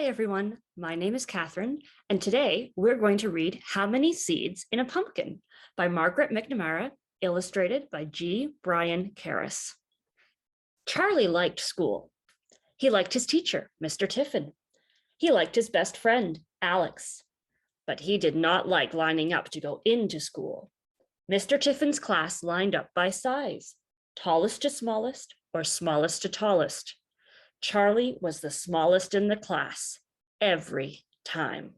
everyone, my name is Kathryn, and today we're going to read How Many Seeds in a Pumpkin by Margaret McNamara, illustrated by G. Brian Karras. Charlie liked school. He liked his teacher, Mr. Tiffin. He liked his best friend, Alex. But he did not like lining up to go into school. Mr. Tiffin's class lined up by size, tallest to smallest or smallest to tallest. Charlie was the smallest in the class every time.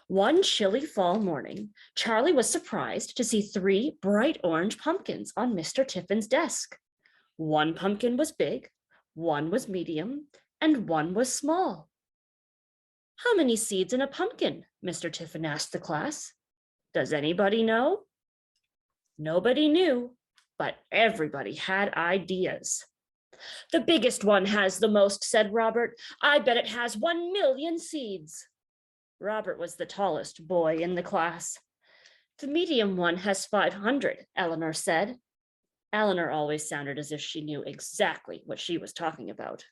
One chilly fall morning, Charlie was surprised to see 3 bright orange pumpkins on Mr. Tiffin's desk. One pumpkin was big, one was medium, and one was small. "How many seeds in a pumpkin?" Mr. Tiffin asked the class. "Does anybody know?" Nobody knew, but everybody had ideas. "The biggest one has the most," said Robert. "I bet it has 1,000,000 seeds." Robert was the tallest boy in the class. "The medium one has 500, Eleanor said. Eleanor always sounded as if she knew exactly what she was talking about.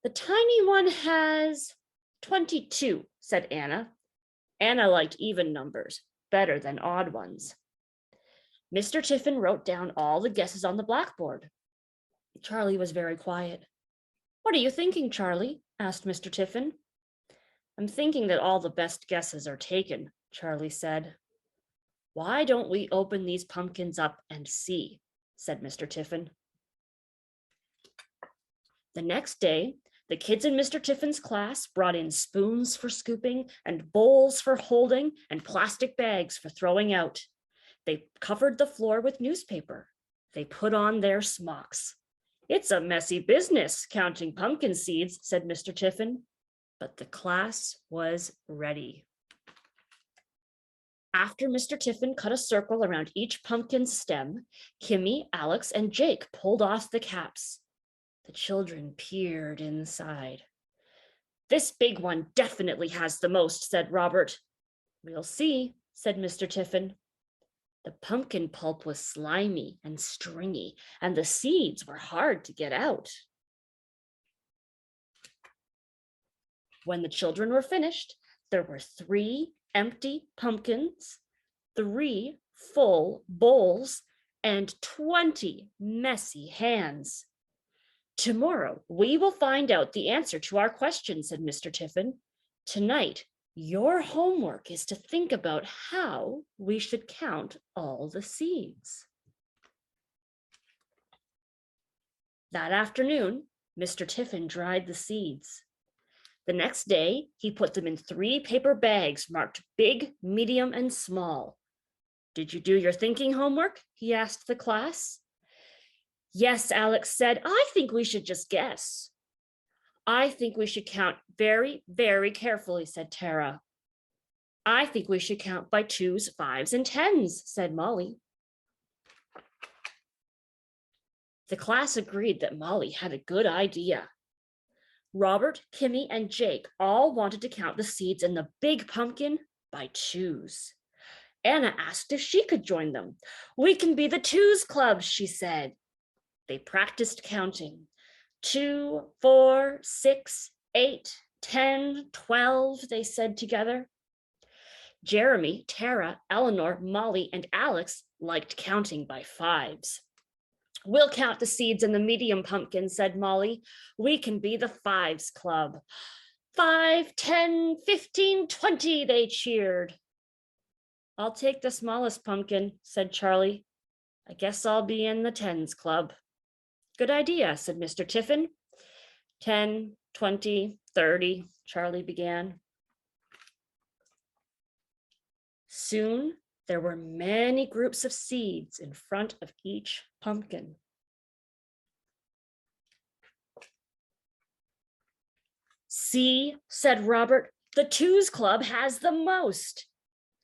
"The tiny one has 22, said Anna. Anna liked even numbers better than odd ones. Mr. Tiffin wrote down all the guesses on the blackboard. Charlie was very quiet. "What are you thinking, Charlie?" asked Mr. Tiffin. "I'm thinking that all the best guesses are taken," Charlie said. "Why don't we open these pumpkins up and see?" said Mr. Tiffin. The next day, the kids in Mr. Tiffin's class brought in spoons for scooping and bowls for holding and plastic bags for throwing out. They covered the floor with newspaper. They put on their smocks. "It's a messy business counting pumpkin seeds," said Mr. Tiffin, but the class was ready. After Mr. Tiffin cut a circle around each pumpkin's stem, Kimmy, Alex, and Jake pulled off the caps. The children peered inside. "This big one definitely has the most," said Robert. "We'll see," said Mr. Tiffin. The pumpkin pulp was slimy and stringy, and the seeds were hard to get out. When the children were finished, there were 3 empty pumpkins, 3 full bowls, and 20 messy hands. "Tomorrow, we will find out the answer to our question," said Mr. Tiffin. "Tonight, your homework is to think about how we should count all the seeds." That afternoon, Mr. Tiffin dried the seeds. The next day, he put them in 3 paper bags marked big, medium, and small. "Did you do your thinking homework?" he asked the class. "Yes," Alex said. "I think we should just guess." "I think we should count very, very carefully," said Tara. "I think we should count by 2s, 5s, and 10s, said Molly. The class agreed that Molly had a good idea. Robert, Kimmy, and Jake all wanted to count the seeds in the big pumpkin by 2s. Anna asked if she could join them. "We can be the 2s club," she said. They practiced counting. 2, 4, 6, 8, 10, 12, they said together. Jeremy, Tara, Eleanor, Molly, and Alex liked counting by 5s. "We'll count the seeds in the medium pumpkin," said Molly. "We can be the 5s club." 5, 10, 15, 20, they cheered. "I'll take the smallest pumpkin," said Charlie. "I guess I'll be in the 10s club." "Good idea," said Mr. Tiffin. 10, 20, 30, Charlie began. Soon, there were many groups of seeds in front of each pumpkin. "See," said Robert, "the 2s club has the most."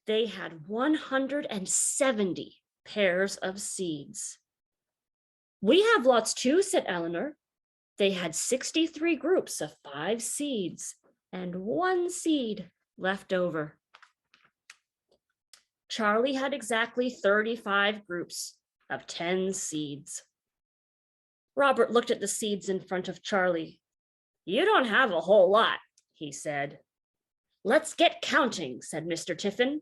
They had 170 pairs of seeds. "We have lots too," said Eleanor. They had 63 groups of 5 seeds and 1 seed left over. Charlie had exactly 35 groups of 10 seeds. Robert looked at the seeds in front of Charlie. You don't have a whole lot, he said. Let's get counting, said Mr. Tiffin.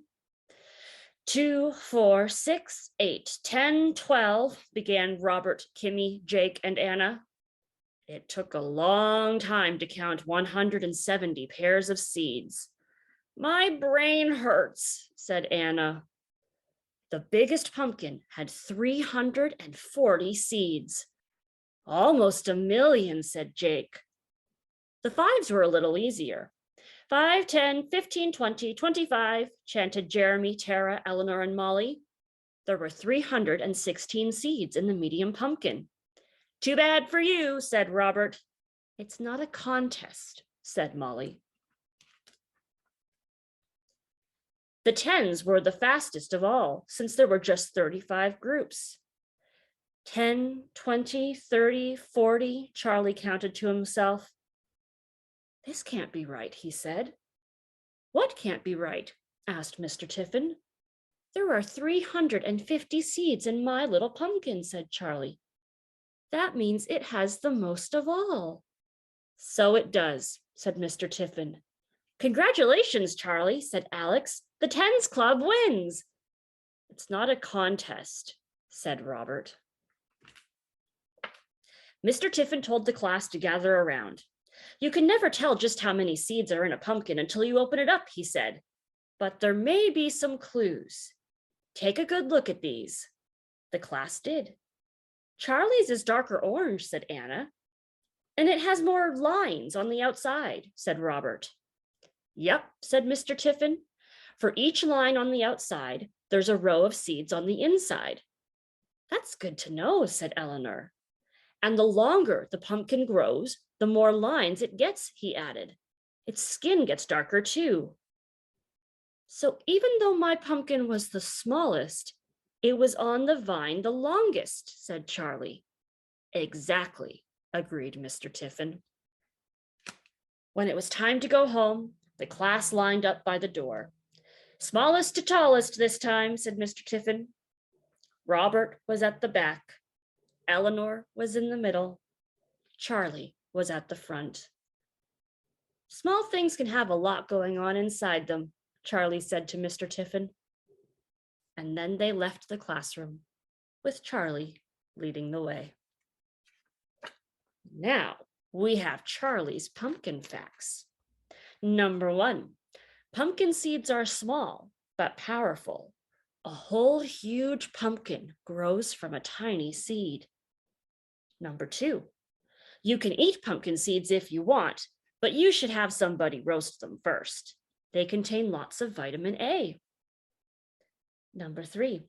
2, 4, 6, 8, 10, 12, began Robert, Kimmy, Jake, and Anna. It took a long time to count 170 pairs of seeds. My brain hurts, said Anna. The biggest pumpkin had 340 seeds. Almost a million, said Jake. The fives were a little easier. 5, 10, 15, 20, 25, chanted Jeremy, Tara, Eleanor, and Molly. There were 316 seeds in the medium pumpkin. Too bad for you, said Robert. It's not a contest, said Molly. The tens were the fastest of all, since there were just 35 groups. 10, 20, 30, 40, Charlie counted to himself. This can't be right, he said. What can't be right? Asked Mr. Tiffin. There are 350 seeds in my little pumpkin, said Charlie. That means it has the most of all. So it does, said Mr. Tiffin. Congratulations, Charlie, said Alex. The Tens Club wins. It's not a contest, said Robert. Mr. Tiffin told the class to gather around. You can never tell just how many seeds are in a pumpkin until you open it up, he said. But there may be some clues. Take a good look at these. The class did. Charlie's is darker orange, said Anna. And it has more lines on the outside, said Robert. Yep, said Mr. Tiffin. For each line on the outside, there's a row of seeds on the inside. That's good to know, said Eleanor. And the longer the pumpkin grows, the more lines it gets, he added. Its skin gets darker too. So even though my pumpkin was the smallest, it was on the vine the longest, said Charlie. Exactly, agreed Mr. Tiffin. When it was time to go home, the class lined up by the door. Smallest to tallest this time, said Mr. Tiffin. Robert was at the back. Eleanor was in the middle. Charlie was at the front. Small things can have a lot going on inside them, Charlie said to Mr. Tiffin. And then they left the classroom, with Charlie leading the way. Now we have Charlie's pumpkin facts. Number 1, pumpkin seeds are small, but powerful. A whole huge pumpkin grows from a tiny seed. Number 2, you can eat pumpkin seeds if you want, but you should have somebody roast them first. They contain lots of vitamin A. Number 3,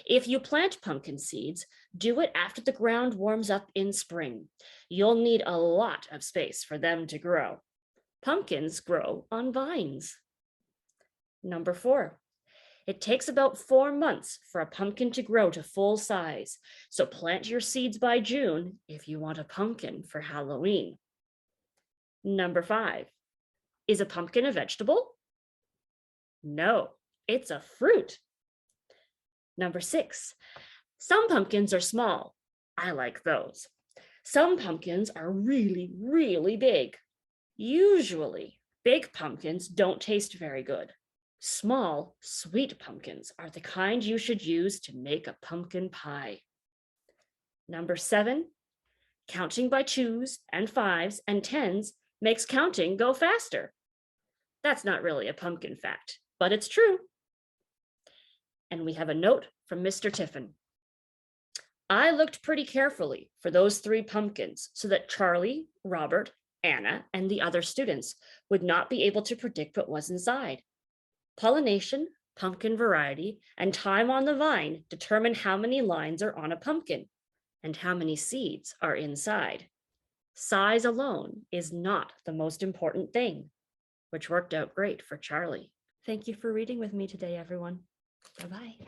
if you plant pumpkin seeds, do it after the ground warms up in spring. You'll need a lot of space for them to grow. Pumpkins grow on vines. Number 4, it takes about 4 months for a pumpkin to grow to full size, so plant your seeds by June if you want a pumpkin for Halloween. Number 5, is a pumpkin a vegetable? No, it's a fruit. Number 6, some pumpkins are small. I like those. Some pumpkins are really, really big. Usually, big pumpkins don't taste very good. Small, sweet pumpkins are the kind you should use to make a pumpkin pie. Number 7, counting by 2s and 5s and 10s makes counting go faster. That's not really a pumpkin fact, but it's true. And we have a note from Mr. Tiffin. I looked pretty carefully for those 3 pumpkins so that Charlie, Robert, Anna, and the other students would not be able to predict what was inside. Pollination, pumpkin variety, and time on the vine determine how many lines are on a pumpkin and how many seeds are inside. Size alone is not the most important thing, which worked out great for Charlie. Thank you for reading with me today, everyone. Bye-bye.